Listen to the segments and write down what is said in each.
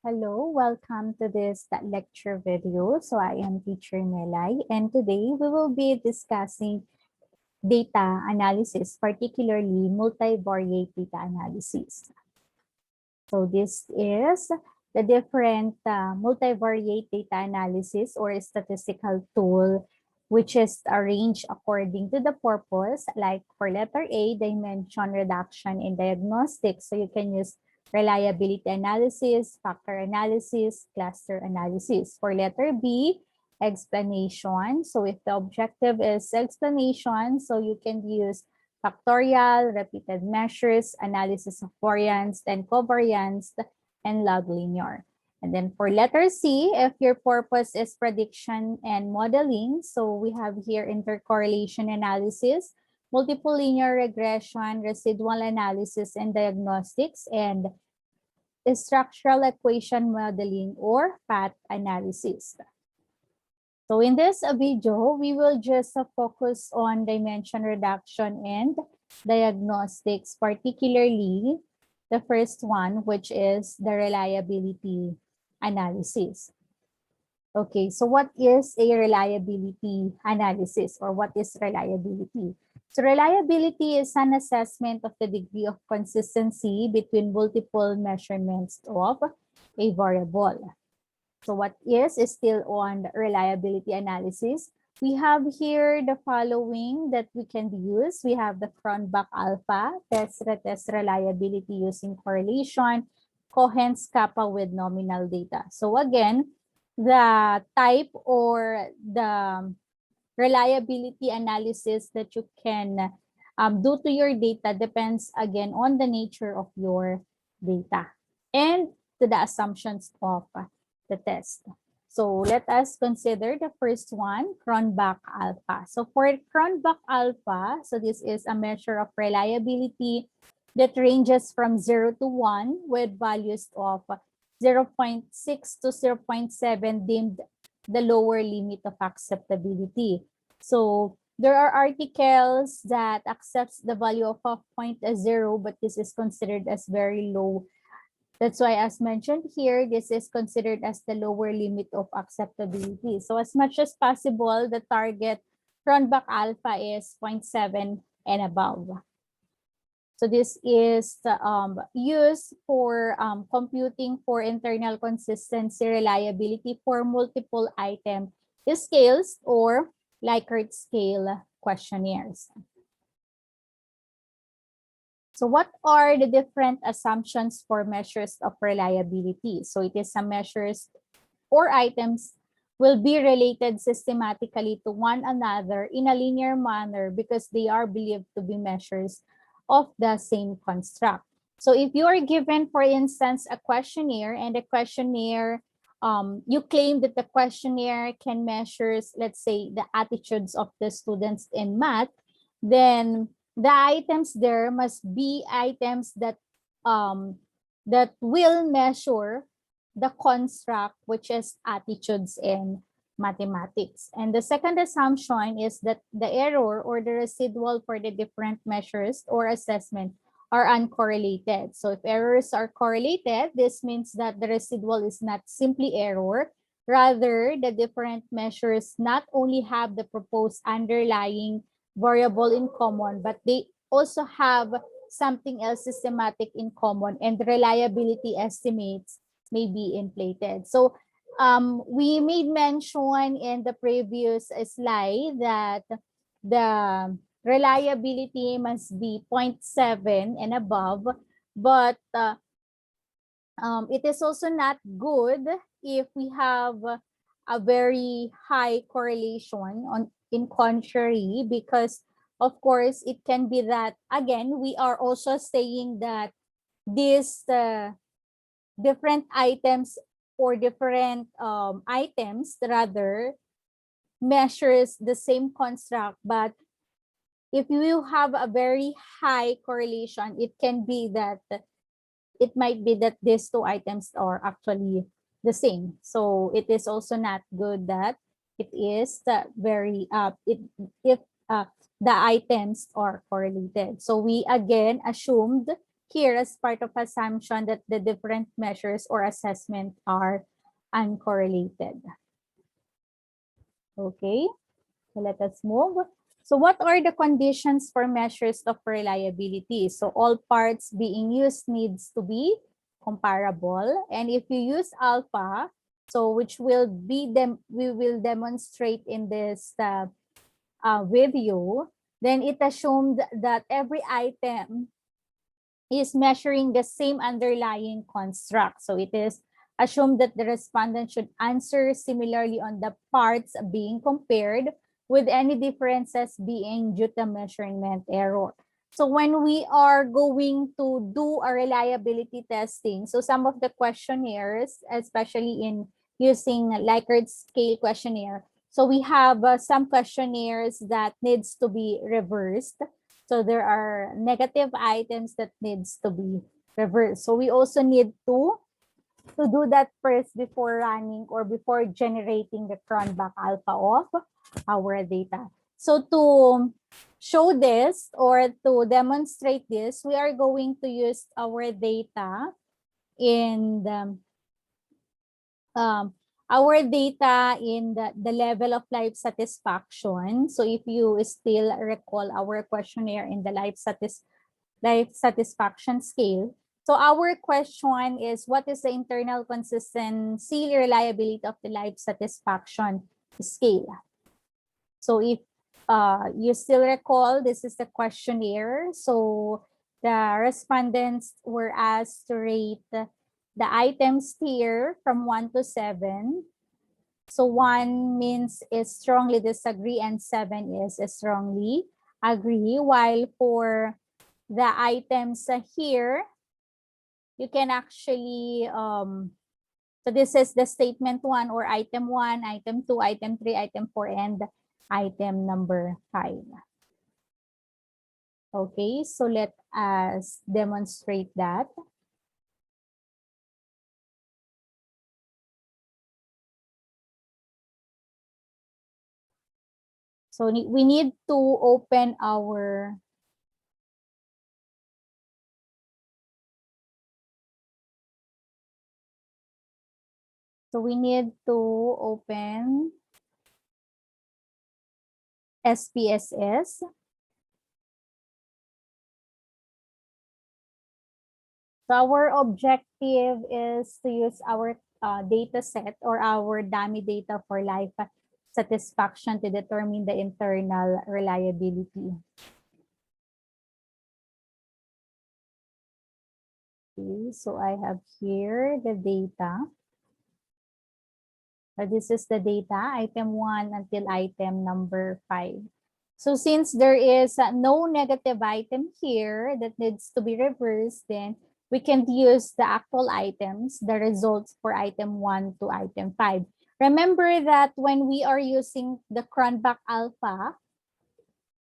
Hello, welcome to this lecture video. So I am teacher Nelay, and today we will be discussing data analysis, particularly multivariate data analysis. So this is the different multivariate data analysis or statistical tool which is arranged according to the purpose. Like for letter A, dimension reduction in diagnostics. So you can use reliability analysis, factor analysis, cluster analysis. For letter B, explanation. So if the objective is explanation, so you can use factorial, repeated measures, analysis of variance, then covariance, and log linear. And then for letter C, if your purpose is prediction and modeling, so we have here intercorrelation analysis, multiple linear regression, residual analysis and diagnostics, and structural equation modeling or path analysis. So in this video, we will just focus on dimension reduction and diagnostics, particularly the first one, which is the reliability analysis. Okay, so what is a reliability analysis, or what is reliability? So reliability is an assessment of the degree of consistency between multiple measurements of a variable. So what is still on the reliability analysis? We have here the following that we can use. We have the Cronbach alpha, test reliability using correlation, Cohen's kappa with nominal data. So again, the type or the reliability analysis that you can do to your data depends again on the nature of your data and to the assumptions of the test. So let us consider the first one, Cronbach alpha. So for Cronbach alpha, so this is a measure of reliability that ranges from 0 to 1 with values of 0.6 to 0.7 deemed the lower limit of acceptability. So there are articles that accepts the value of 0.0, but this is considered as very low. That's why, as mentioned here, this is considered as the lower limit of acceptability. So as much as possible, the target Cronbach alpha is 0.7 and above. So this is used for computing for internal consistency reliability for multiple item scales or Likert scale questionnaires. So what are the different assumptions for measures of reliability? So it is some measures or items will be related systematically to one another in a linear manner because they are believed to be measures of the same construct. So if you are given, for instance, a questionnaire and the questionnaire, you claim that the questionnaire can measure, let's say, the attitudes of the students in math, then the items there must be items that that will measure the construct, which is attitudes in mathematics. And the second assumption is that the error or the residual for the different measures or assessment are uncorrelated. So if errors are correlated, this means that the residual is not simply error. Rather, the different measures not only have the proposed underlying variable in common, but they also have something else systematic in common, and the reliability estimates may be inflated. So we made mention in the previous slide that the reliability must be 0.7 and above, but it is also not good if we have a very high correlation in contrary, because of course it can be that again we are also saying that these different items or different items rather measures the same construct, but if you have a very high correlation, it can be that it might be that these two items are actually the same. So it is also not good that it is very if the items are correlated. So we again assumed here as part of assumption that the different measures or assessment are uncorrelated. Okay, so let us move. So what are the conditions for measures of reliability? So all parts being used needs to be comparable. And if you use alpha, so which will be we will demonstrate in this video, then it assumed that every item is measuring the same underlying construct. So it is assumed that the respondent should answer similarly on the parts being compared, with any differences being due to measurement error. So when we are going to do a reliability testing, so some of the questionnaires, especially in using Likert scale questionnaire, so we have some questionnaires that needs to be reversed. So there are negative items that needs to be reversed. So we also need to do that first before running or before generating the Cronbach alpha of our data. So to show this or to demonstrate this, we are going to use our data in the the level of life satisfaction. So if you still recall our questionnaire in the life satisfaction scale. So our question is, what is the internal consistency reliability of the life satisfaction scale? So if you still recall, this is the questionnaire. So the respondents were asked to rate the items here from 1 to 7. So 1 means is strongly disagree and 7 is strongly agree. While for the items here, you can actually, so this is the statement 1 or item 1, item 2, item 3, item 4, and item number 5. Okay, so let us demonstrate that. So we need to open our SPSS. So our objective is to use our data set or our dummy data for life satisfaction to determine the internal reliability. Okay, so I have here the data. This is the data, item 1 until item number 5. So since there is no negative item here that needs to be reversed, then we can use the actual items, the results for item 1 to item 5. Remember that when we are using the Cronbach alpha,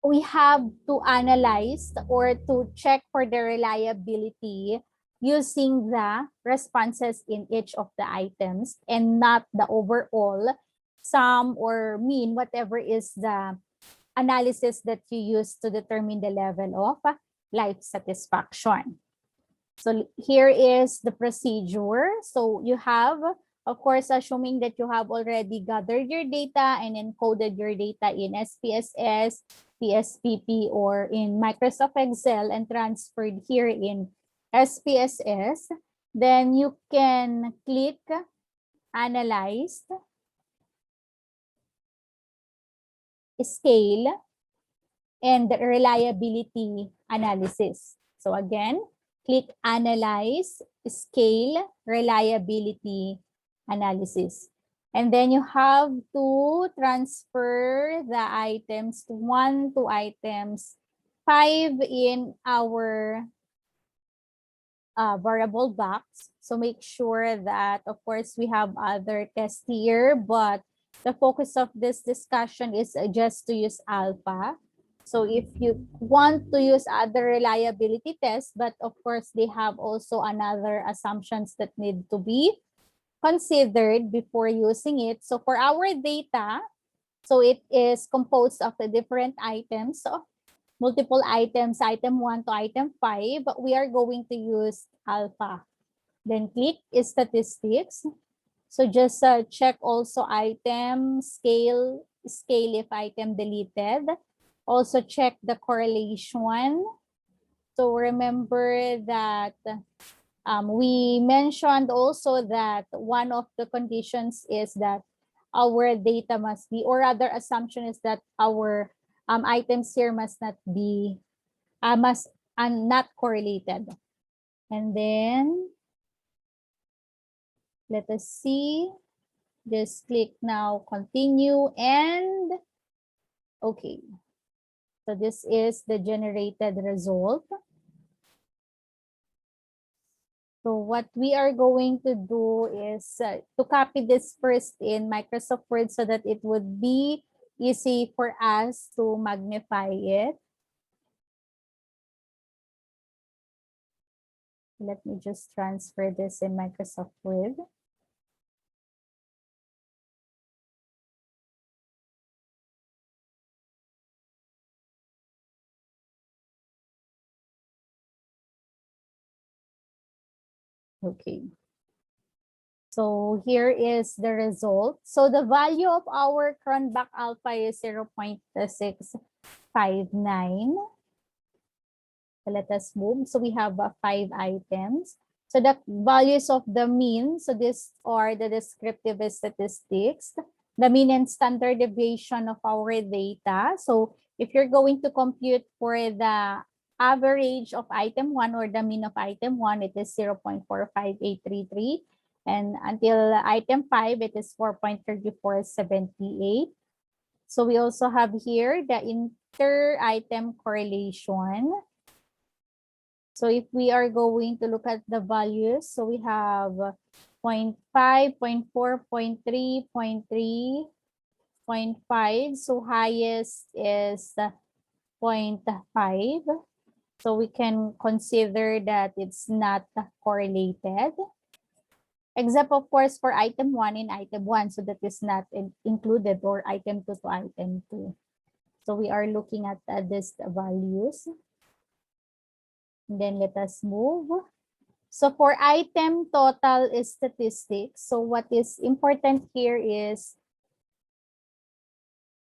we have to analyze or to check for the reliability using the responses in each of the items and not the overall sum or mean, whatever is the analysis that you use to determine the level of life satisfaction. So here is the procedure. So you have, of course, assuming that you have already gathered your data and encoded your data in SPSS, PSPP, or in Microsoft Excel and transferred here in SPSS, then you can click Analyze, Scale, and Reliability Analysis. So again, click Analyze, Scale, Reliability Analysis. And then you have to transfer the items 1 to items 5 in our variable box. So make sure that, of course, we have other tests here, but the focus of this discussion is just to use alpha. So if you want to use other reliability tests, but of course, they have also another assumptions that need to be considered before using it. So for our data, so it is composed of the different items. So multiple items, item 1 to item 5, we are going to use alpha. Then click statistics. So just check also item, scale if item deleted. Also check the correlation. So remember that we mentioned also that one of the conditions is that our data must be, or rather assumption is that our items here must not be, not correlated. And then let us see. Just click now, continue, and okay. So this is the generated result. So what we are going to do is to copy this first in Microsoft Word so that it would be easy for us to magnify it. Let me just transfer this in Microsoft Word. Okay. So here is the result. So the value of our Cronbach alpha is 0.659. So let us move. So we have 5 items. So the values of the mean, so these are the descriptive statistics, the mean and standard deviation of our data. So if you're going to compute for the average of item 1 or the mean of item 1, it is 0.45833. And until item 5, it is 4.3478. So we also have here the inter-item correlation. So if we are going to look at the values, so we have 0.5, 0.4, 0.3, 0.3, 0.5. So highest is 0.5. So we can consider that it's not correlated. Except of course for item 1 and item 1. So that is not included, or item 2 to item 2. So we are looking at these values. And then let us move. So for item total statistics, so what is important here is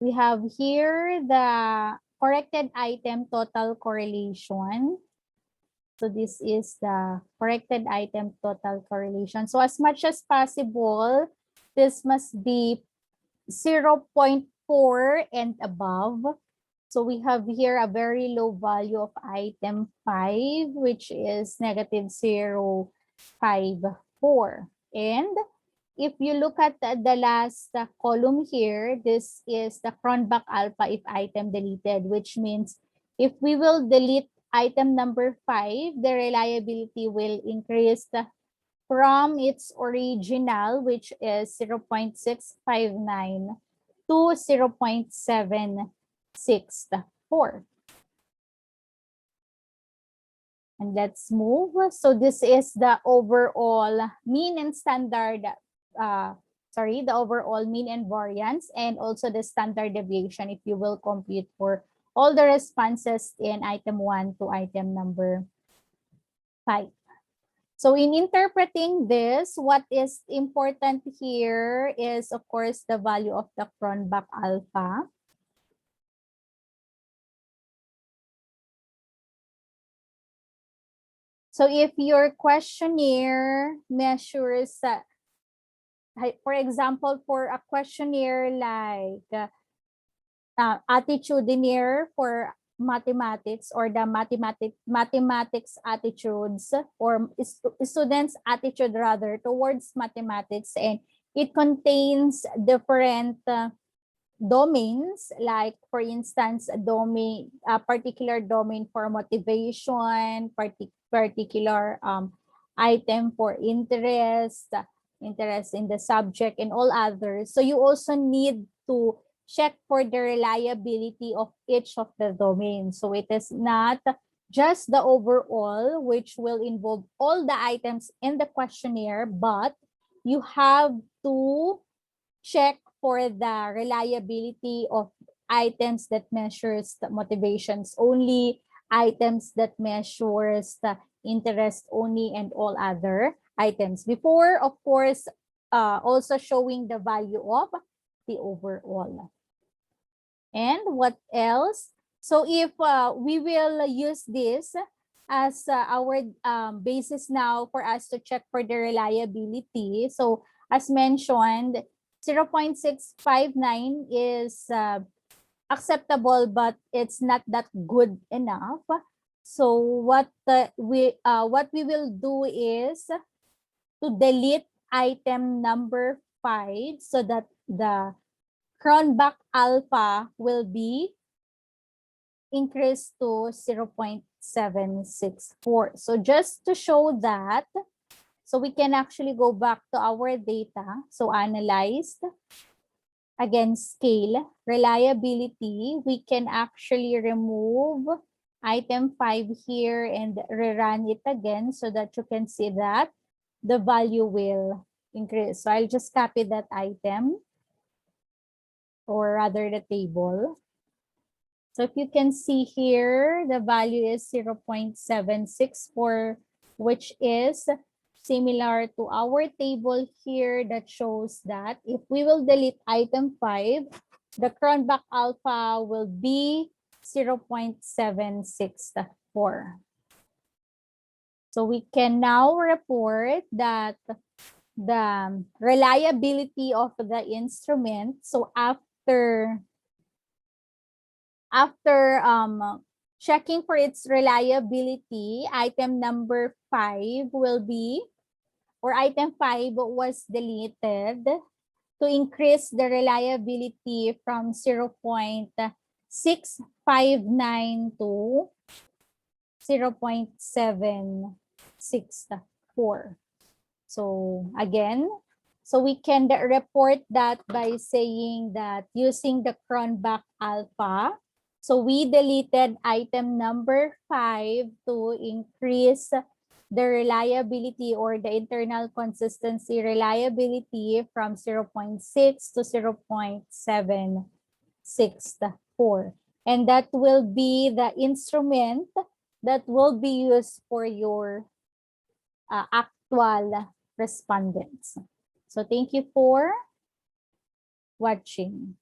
we have here the corrected item total correlation. So this is the corrected item total correlation. So as much as possible, this must be 0.4 and above. So we have here a very low value of item 5, which is negative 0.54. And if you look at the last column here, this is the Cronbach alpha if item deleted, which means if we will delete item number 5, the reliability will increase from its original, which is 0.659 to 0.764. And let's move. So this is the overall mean and standard, the overall mean and variance, and also the standard deviation if you will compute for all the responses in item 1 to item number 5. So in interpreting this, what is important here is, of course, the value of the Cronbach alpha. So if your questionnaire measures, for example, for a questionnaire like attitudinary for mathematics, or the mathematics attitudes, or students' attitude rather towards mathematics, and it contains different domains, like for instance a particular domain for motivation, particular item for interest in the subject, and all others. So you also need to check for the reliability of each of the domains. So it is not just the overall, which will involve all the items in the questionnaire, but you have to check for the reliability of items that measures the motivations only, items that measures the interest only, and all other items. Before, of course, also showing the value of the overall. And what else? So if we will use this as our basis now for us to check for the reliability. So as mentioned, 0.659 is acceptable, but it's not that good enough. So what we will do is to delete item number 5 so that the Cronbach alpha will be increased to 0.764. So just to show that, so we can actually go back to our data. So analyzed, again, scale, reliability, we can actually remove item 5 here and rerun it again so that you can see that the value will increase. So I'll just copy that item, or rather the table. So if you can see here, the value is 0.764, which is similar to our table here that shows that if we will delete item 5, the Cronbach alpha will be 0.764. So we can now report that the reliability of the instrument, so after checking for its reliability, item number 5 will be, or item 5 was deleted to increase the reliability from 0.659 to 0.764. So again, so we can report that by saying that using the Cronbach alpha, so we deleted item number 5 to increase the reliability or the internal consistency reliability from 0.6 to 0.764. And that will be the instrument that will be used for your actual respondents. So thank you for watching.